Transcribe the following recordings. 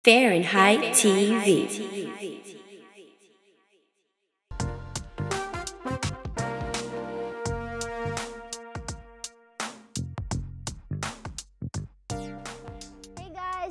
Fahrenheit TV.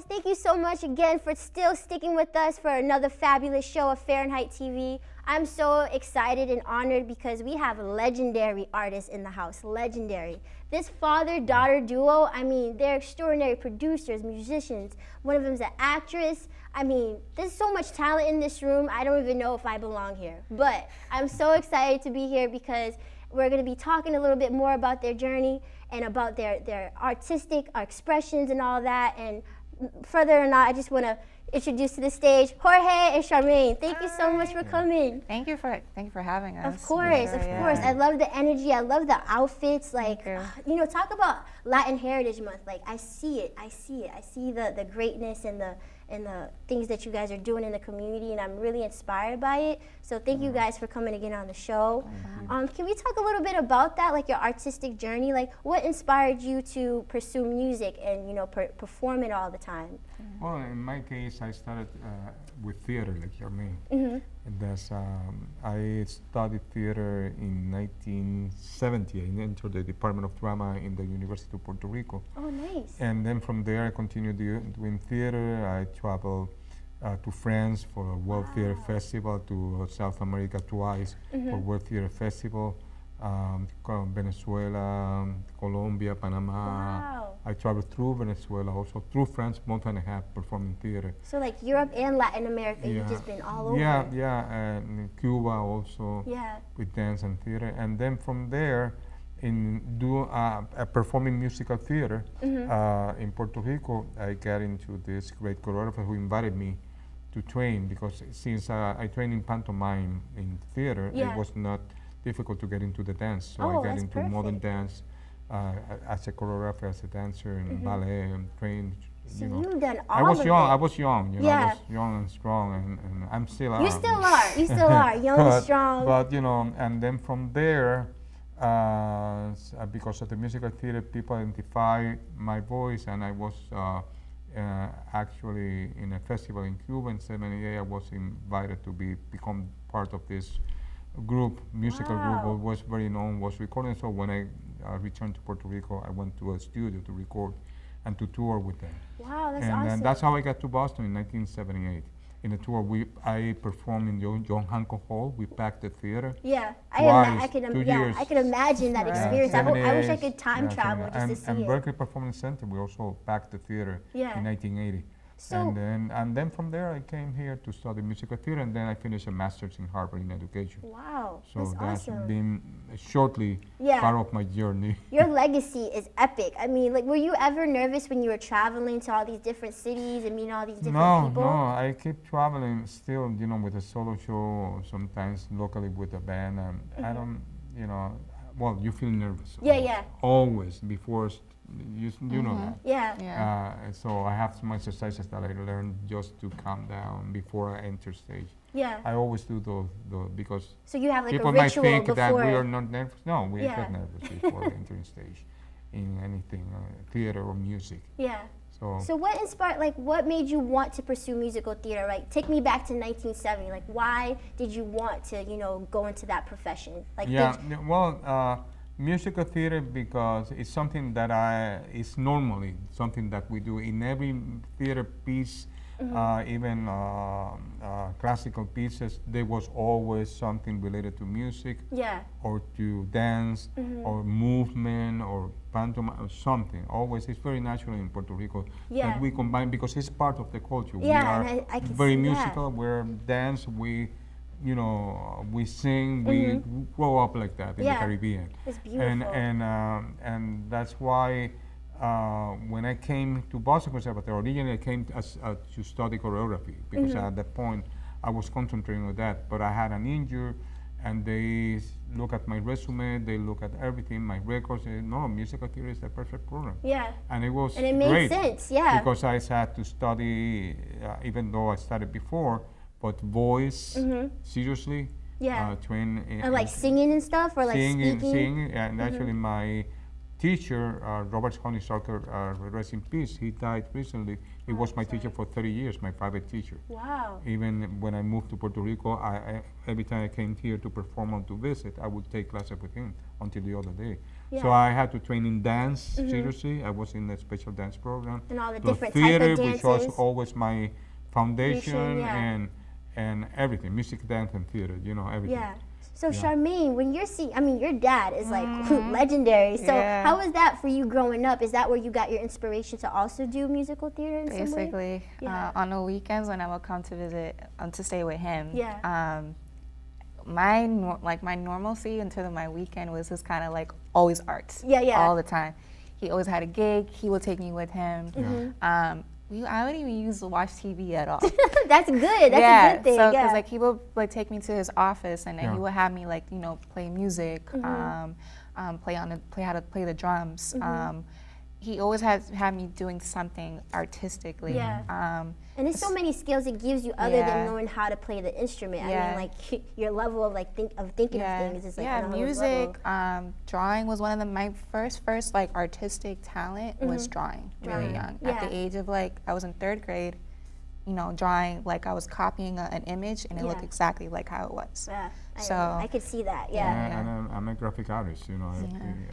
Thank you so much again for still sticking with us for another fabulous show of Fahrenheit TV. I'm so excited and honored because we have legendary artists in the house, legendary. This father-daughter duo, I mean, they're extraordinary producers, musicians. One of them's an actress. I mean, there's so much talent in this room, I don't even know if I belong here. But I'm so excited to be here because we're gonna be talking a little bit more about their journey and about their artistic expressions and all that. And further or not, I just want to introduce to the stage Jorge and Charmaine. Thank you so much for coming. Thank you for having us. Of course. I love the energy. I love the outfits. Like, you know, talk about Latin Heritage Month. Like, I see it. I see the greatness and the things that you guys are doing in the community, and I'm really inspired by it. So thank you guys for coming again on the show. Can we talk a little bit about that, like your artistic journey? Like, what inspired you to pursue music and, you know, perform it all the time? Well, in my case, I started with theater, like Charmaine. And that's, I studied theater in 1970. I entered the Department of Drama in the University of Puerto Rico. Oh, nice. And then from there, I continued doing theater. I traveled to France for a World Theater Festival, to South America twice for World Theater Festival, Venezuela, Colombia, Panama. Wow. I traveled through Venezuela, also through France, month and a half performing theater. So like Europe and Latin America, you've just been all over. And Cuba also with dance and theater. And then from there, performing musical theater in Puerto Rico, I got into this great choreographer who invited me to train, because since I trained in pantomime in theater, it was not difficult to get into the dance. So I got into modern dance as a choreographer, as a dancer, and ballet, and trained. So you know, you've done all I was of young. it. I was young. You know, I was young and strong, and I'm still. You still are. You still are young and strong. But you know, and then from there, because of the musical theater, people identify my voice, and I was actually in a festival in Cuba in '78. I was invited to become part of this group, musical group, that was very known, was recording. So when I returned to Puerto Rico, I went to a studio to record and to tour with them. Wow, that's awesome. And that's how I got to Boston in 1978. In a tour, I performed in John Hancock Hall. We packed the theater. Yeah, twice, I can imagine that experience. I wish I could time travel just to see and it. Berkeley Performance Center, we also packed the theater in 1980. So and then from there, I came here to study musical theater, and then I finished a master's in Harvard in education. Wow, so that's awesome. Been shortly part of my journey. Your legacy is epic. I mean, like, were you ever nervous when you were traveling to all these different cities and meeting all these different people? No, I keep traveling still, you know, with a solo show, sometimes locally with a band. I don't, you know, well, you feel nervous. Always before. You know that. So I have some exercises that I learned just to calm down before I enter stage. I always do those because so you have like people a might ritual think before that we are not nervous. No, we get nervous before entering stage in anything, theater or music. So what inspired, like, what made you want to pursue musical theater? Like, take me back to 1970. Like, why did you want to, you know, go into that profession? Like, musical theater, because it's something that it's normally something that we do in every theater piece, even classical pieces. There was always something related to music, or to dance, or movement, or pantomime, or something. Always, it's very natural in Puerto Rico that we combine, because it's part of the culture. We are I can very see musical. We're dance. You know, we sing, we grow up like that in the Caribbean. It's beautiful. And that's why when I came to Boston Conservatory, originally I came to study choreography, because at that point I was concentrating on that. But I had an injury, and they look at my resume, they look at everything, my records, and no, musical theater is the perfect program. And it was it made sense, because I had to study, even though I studied before, but voice, seriously, train and like singing and stuff, or like speaking. And actually my teacher, Robert Honeysucker, rest in peace, he died recently. He was my teacher for 30 years, my private teacher. Wow. Even when I moved to Puerto Rico, every time I came here to perform or to visit, I would take classes with him until the other day. Yeah. So I had to train in dance, seriously. I was in a special dance program. And all the So different theater, type of which was dances. always my foundation, Yeah. and everything, music, dance, and theater, everything. Yeah. So Yeah. Charmaine, when you're your dad is like legendary. So Yeah. how was that for you growing up? Is that where you got your inspiration to also do musical theater in some way? Basically, Yeah. on the weekends when I would come to visit, to stay with him. Yeah. My normalcy until my weekend was just kind of like always arts. Yeah, yeah. All the time. He always had a gig. He would take me with him. I wouldn't even use to watch TV at all. That's good. That's yeah, a good thing. so yeah. because like he would like take me to his office and then Yeah. he would have me like play music, play how to play the drums. He always had me doing something artistically. Yeah. And there's so many skills it gives you other than Yeah. knowing how to play the instrument. I Yeah. mean, like your level of thinking of things is like on a whole music, level. drawing was one of my first like artistic talent was drawing. Really young. At the Yeah. age of like I was in 3rd grade, drawing like I was copying an image and it looked Yeah. exactly like how it was. Yeah. So I could see that. Yeah. And I'm a graphic artist, and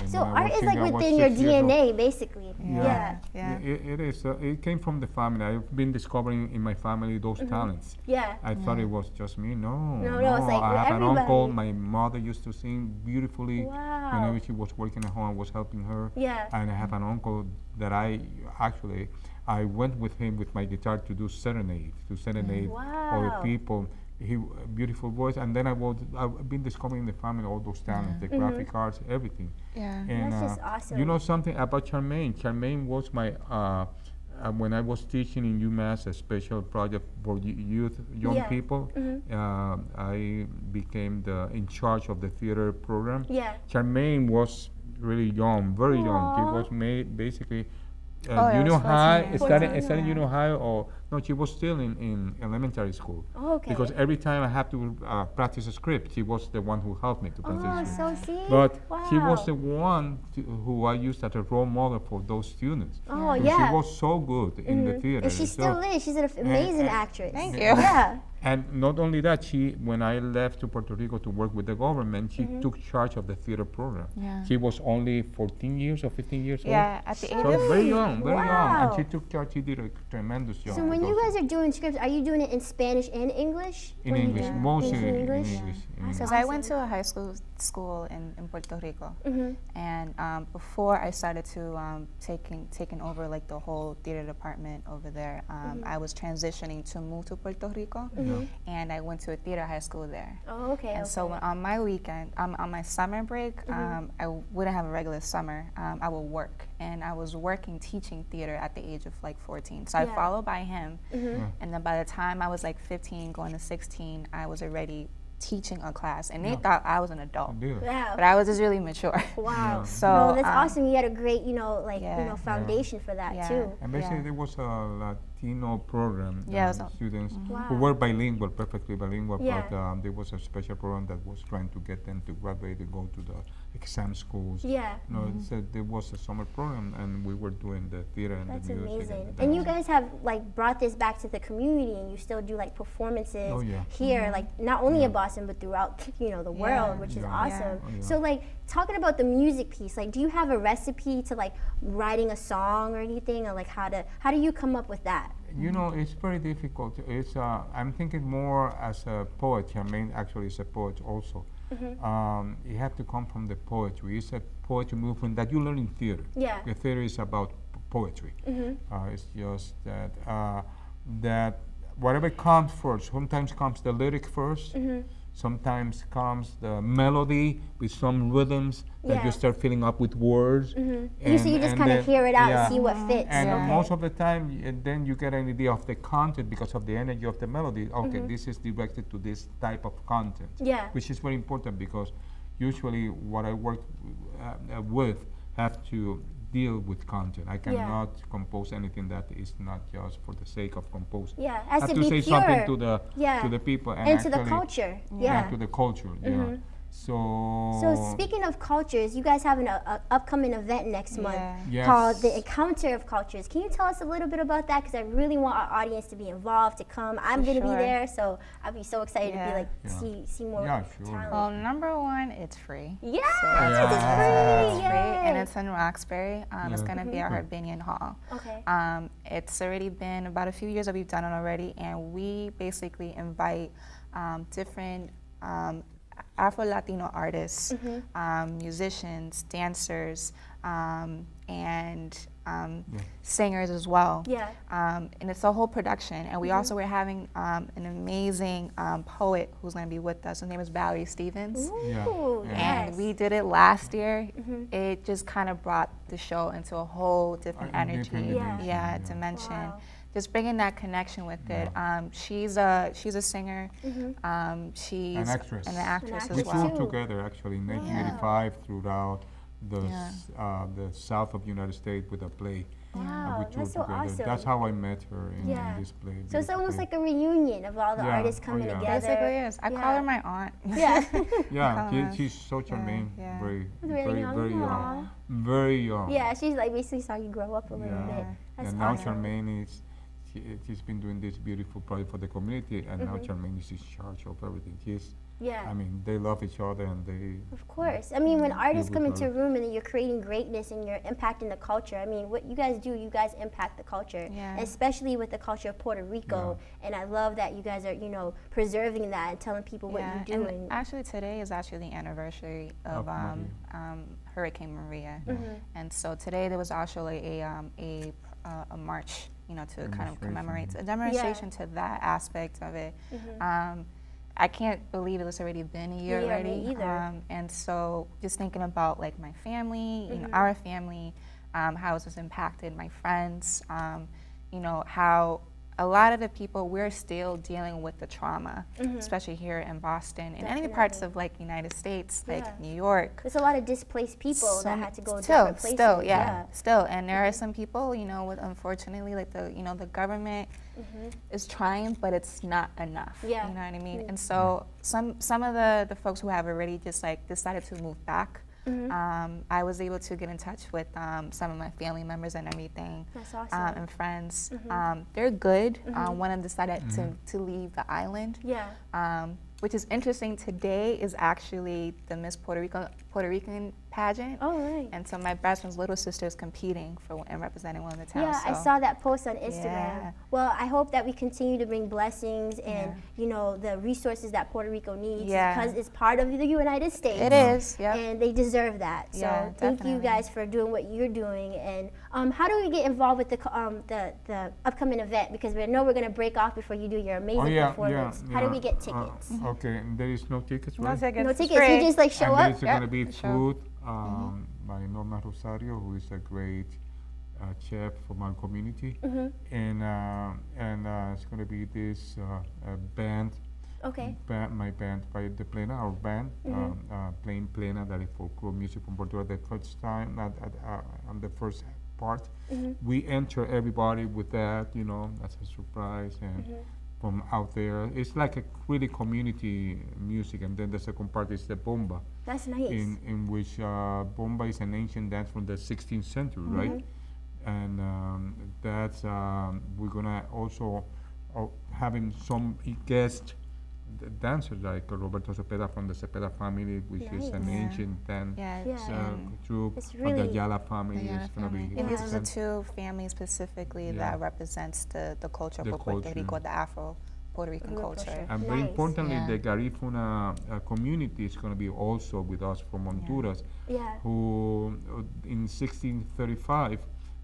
So when I art was is young, like I was within your 6 years old. DNA, basically. Yeah. Yeah. It is. It came from the family. I've been discovering in my family those talents. Yeah. I thought it was just me. No, No, it's like I have an uncle. everybody. My mother used to sing beautifully. Wow. Whenever she was working at home, I was helping her. Yeah. And I have an uncle that I went with him with my guitar to do serenade other Wow. people. Beautiful voice, and then I've been discovering the family all those talents, the graphic arts, everything. Yeah. And That's just awesome. you know something about Charmaine? Charmaine was my when I was teaching in UMass, a special project for young Yeah. people. I became in charge of the theater program. Yeah. Charmaine was really young, very young. She Aw. was made basically yeah, junior I was 14 high. years Started old. junior high, or no? She was still in elementary school. Oh, okay. Because every time I have to practice a script, she was the one who helped me to practice. Oh, the script. so see? But she Wow. was the one who I used as a role model for those students. Oh, And yeah. She was so good in the theater. And she still is. She's an amazing actress. Thank you. Yeah. And not only that, when I left to Puerto Rico to work with the government, she took charge of the theater program. Yeah. She was only 14 years or 15 years Yeah, at the age old. So of very young, very young. And Wow. she took charge. She did a tremendous job. So when you because- guys are doing scripts, are you doing it in Spanish and English? in When you English, do- mostly in in English? English. in That's Because English. I went to a high school in Puerto Rico, and before I started to taking over like the whole theater department over there, I was transitioning to move to Puerto Rico, and I went to a theater high school there. Oh, okay. And so when, on my weekend, on my summer break, I wouldn't have a regular summer. I would work, and I was working teaching theater at the age of like 14. So I Yeah. followed by him, Yeah. and then by the time I was like 15, going to 16, I was already teaching a class, and they Yeah. thought I was an adult, Deal. Wow. but I was just really mature. Wow. So No, that's awesome. You had a great, Yeah. foundation for that Yeah. too. And basically, Yeah. there was a Latino program. Yeah, it was students Wow. who were bilingual, perfectly bilingual, Yeah. but there was a special program that was trying to get them to graduate to go to the exam schools. Yeah. No, there was a summer program, and we were doing the theater and That's the music. amazing. the And you dance. guys have brought this back to the community, and you still do performances Oh, yeah. here, not only in Boston but throughout the world, which is Yeah. awesome. Yeah. Oh, yeah. So talking about the music piece, do you have a recipe to writing a song or anything, or how do you come up with that? You know, it's very difficult. I'm thinking more as a poet. Charmaine actually is a poet also. You have to come from the poetry. It's a poetry movement that you learn in theater. Yeah. The theater is about poetry. It's just that whatever comes first. Sometimes comes the lyric 1st. Sometimes comes the melody with some rhythms that Yeah. you start filling up with words. So you just kind of then- hear it out yeah. and see what fits. And okay. most of the time, then you get an idea of the content because of the energy of the melody. Okay, this is directed to this type of content. Yeah. Which is very important because usually what I work with have to deal with content. I cannot compose anything that is not just for the sake of composing. Yeah, it has I have to to be say pure. something to the Yeah. to the people And to the actually- culture. yeah, Yeah. to the culture. Yeah. So speaking of cultures, you guys have an upcoming event next month Yes. called the Encounter of Cultures. Can you tell us a little bit about that? Because I really want our audience to be involved, to come. I'm going to be sure. there, so I'll be so excited to be Yeah. like Yeah. see more Yeah, sure. talent. Well, number one, it's free. Yes, Yeah. it's free. It's free, and Yay. it's in Roxbury. It's Yeah. going to be at Hibernian Hall. Okay. It's already been about a few years that we've done it already, and we basically invite different Afro-Latino artists, musicians, dancers, and singers as well. Yeah. And it's a whole production. And we also were having an amazing poet who's going to be with us. His name is Valerie Stevens. Yeah. Ooh, Yeah. And we did it last year. It just kind of brought the show into a whole different energy, different dimension, yeah, dimension. Wow. Just bringing that connection with it. She's a singer. She's An actress. and an actress An We as well. toured together actually in 1985 throughout the south of the United States with a play. Wow, We toured that's so together. awesome. That's how I met her in Yeah. this play. So it's beautiful almost play. like a reunion of all the Yeah. artists Oh, coming yeah. together. Basically is. I call Yeah. her my aunt. Yeah. Yeah, Colors. she's so charming, yeah. very, Very very, young. very young, Aw. very young. Yeah, she's like basically saw you grow up a little Yeah. bit. That's And now awesome. Charmaine is, she's been doing this beautiful project for the community, and now Charmaine is in charge of everything. Yeah. I mean, they love each other, and they. Of course. I mean, when artists with come into a her. room and you're creating greatness and you're impacting the culture, I mean, what you guys do, you guys impact the culture, Yeah. especially with the culture of Puerto Rico. And I love that you guys are, preserving that and telling people what Yeah, you're doing. and actually today is actually the anniversary of Hurricane Maria, and so today there was actually a march, to kind of commemorate a demonstration to that aspect of it. I can't believe it's already been a year Yeah, me already, either. and so just thinking about like my family, our family, how it's just impacted my friends, how a lot of the people, we're still dealing with the trauma, especially here in Boston and any parts of like United States, like Yeah. New York. There's a lot of displaced people that had to go still, different places. Still, yeah, still. And there are some people, with unfortunately, like the government is trying, but it's not enough. Yeah. You know what I mean? And so some of the folks who have already just like decided to move back, I was able to get in touch with some of my family members and everything. That's awesome. And friends. They're good. One of them decided to leave the island. Yeah. Which is interesting. Today is actually the Miss Puerto Rican pageant. Oh, right. And so my best friend's little sister is competing and representing one of the towns. Yeah, I saw that post on Instagram. Yeah. Well, I hope that we continue to bring blessings and, the resources that Puerto Rico needs because it's part of the United States. It is, yep. And they deserve that. So Yeah, thank you definitely. guys for doing what you're doing. And how do we get involved with the upcoming event? Because we know we're going to break off before you do your amazing performance. How do we get tickets? Okay, and there is no tickets, No right? tickets. No it's tickets, free. you just like show and up? there's going to be Sure. food by Norma Rosario, who is a great chef from our community, and it's going to be this band. Okay. My band, by the Plena, our band, playing Plena, that is folklore music from Puerto Rico. The first time, on the first part, we enter everybody with that, as a surprise, and from out there, it's like a really community music. And then the second part is the Bomba, That's nice. in which Bomba is an ancient dance from the 16th century, right? And that's we're gonna also having some guest dancers like Roberto Cepeda from the Cepeda family, which is an Nice. ancient dance Yeah. troupe It's from the really- Ayala family. Yeah, It's gonna be and these are the represent- two families specifically Yeah. that represents the culture The of Puerto culture. Rico, the Afro Puerto Rican Rican culture. culture. And very Nice. importantly, Yeah. the Garifuna community is going to be also with us from Honduras, Yeah. who in 1635,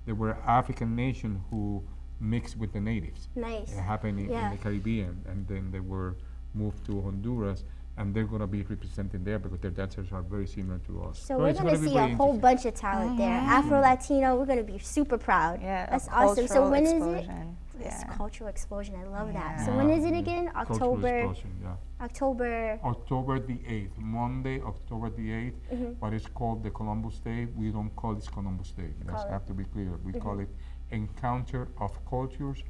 there were African nation who mixed with the natives. Nice. It happened in Yeah. the Caribbean, and then they were moved to Honduras, and they're going to be represented there because their dancers are very similar to us. So we're it's going to gonna be see a very whole interesting. bunch of talent there. Afro-Latino, we're going to be super proud. Yeah, That's a awesome. So cultural when is it? explosion. It's Yeah. cultural explosion. I love that. So Yeah. when is it again? Cultural October. explosion, yeah. October. October the 8th, Monday, October the 8th, what is called the Columbus Day. We don't call this Columbus Day. Let's Call it- have to be clear. We call it Encounter of Cultures,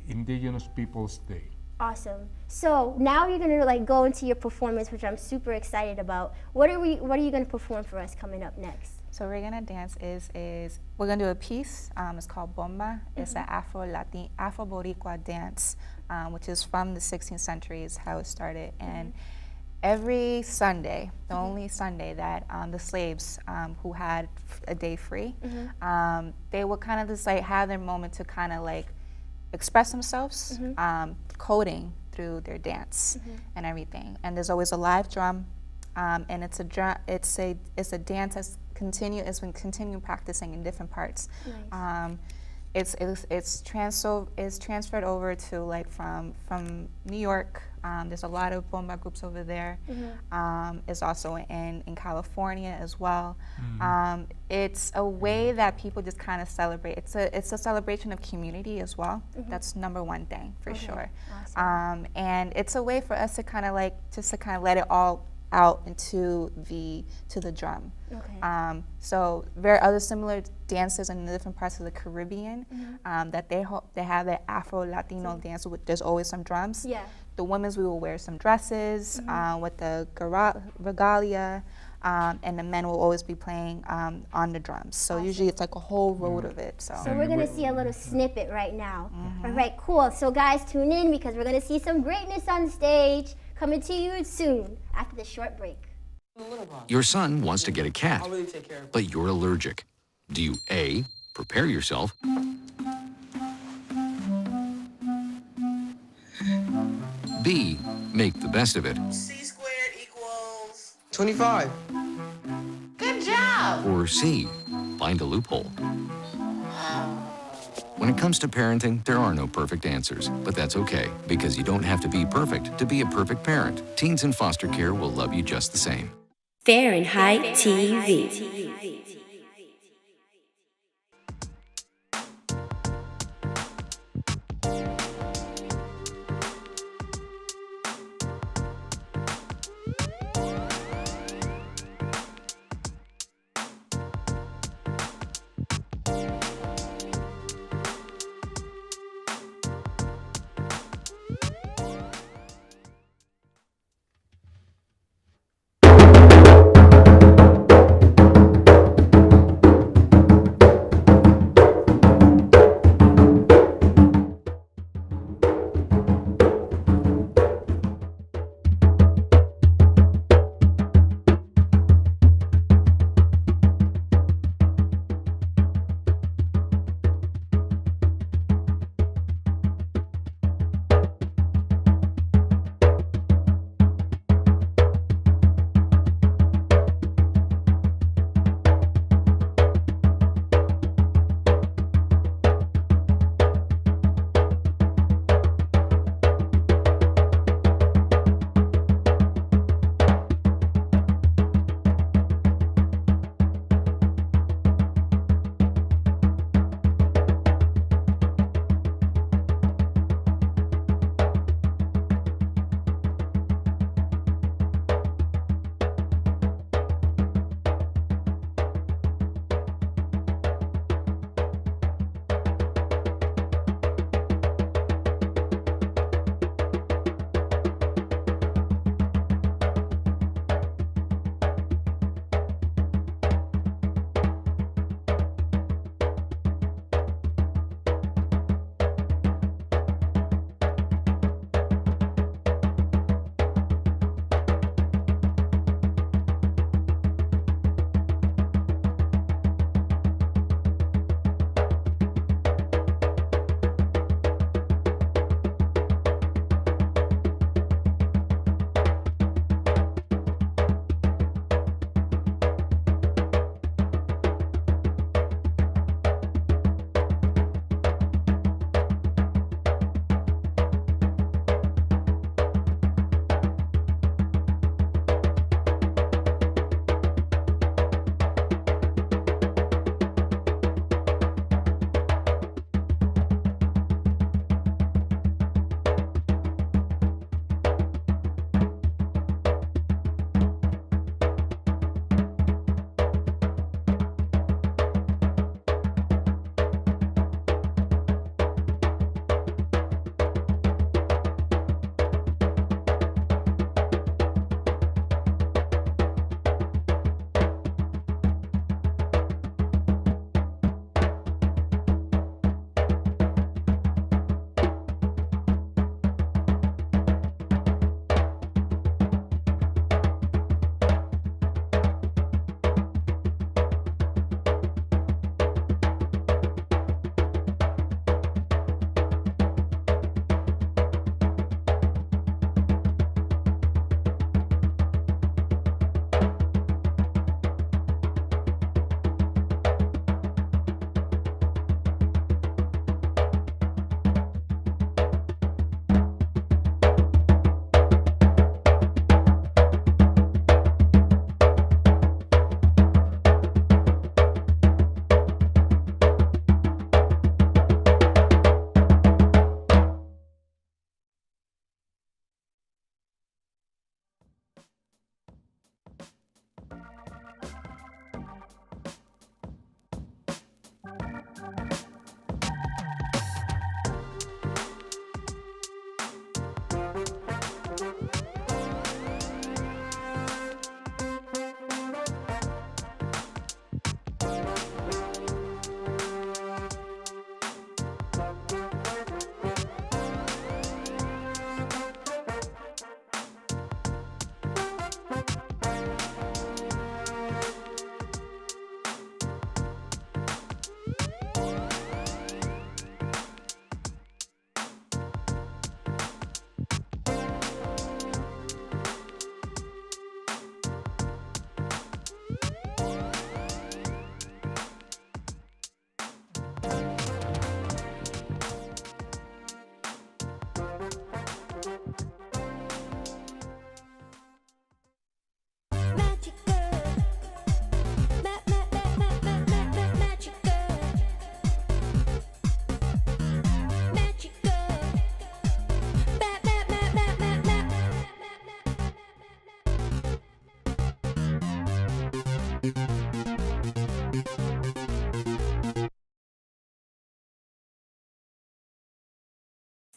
Indigenous Peoples Day. Awesome. So now you're gonna like go into your performance, which I'm super excited about. What are you gonna perform for us coming up next? So we're gonna dance we're gonna do a piece. It's called Bomba. It's an Afro-Boricua dance, which is from the 16th century is how it started. And every Sunday, the only Sunday that the slaves who had a day free, they would kind of just like have their moment to kind of like express themselves, coding through their dance and everything. And there's always a live drum, and it's a dance that's it's been continuing practicing in different parts. Nice. It's transferred over to like from New York. There's a lot of Bomba groups over there. It's also in California as well. It's a way that people just kind of celebrate. It's a celebration of community as well. That's number one thing for sure. Awesome. And it's a way for us to kind of like let it all out into the drum. Okay. So there are other similar dances in the different parts of the Caribbean that they have the Afro-Latino dance. There's always some drums. Yeah. The women's, we will wear some dresses with the regalia, and the men will always be playing on the drums. So usually it's like a whole road of it. So we're gonna see a little snippet right now. All right, cool. So guys, tune in because we're gonna see some greatness on stage coming to you soon after this short break. Your son wants to get a cat, I'll really take care of it. but you're allergic. Do you A, prepare yourself, B, make the best of it, C squared equals 25. Good job! or C, find a loophole? When it comes to parenting, there are no perfect answers, but that's okay, because you don't have to be perfect to be a perfect parent. Teens in foster care will love you just the same. Fahrenheit TV.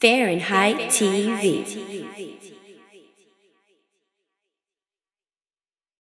Fahrenheit TV.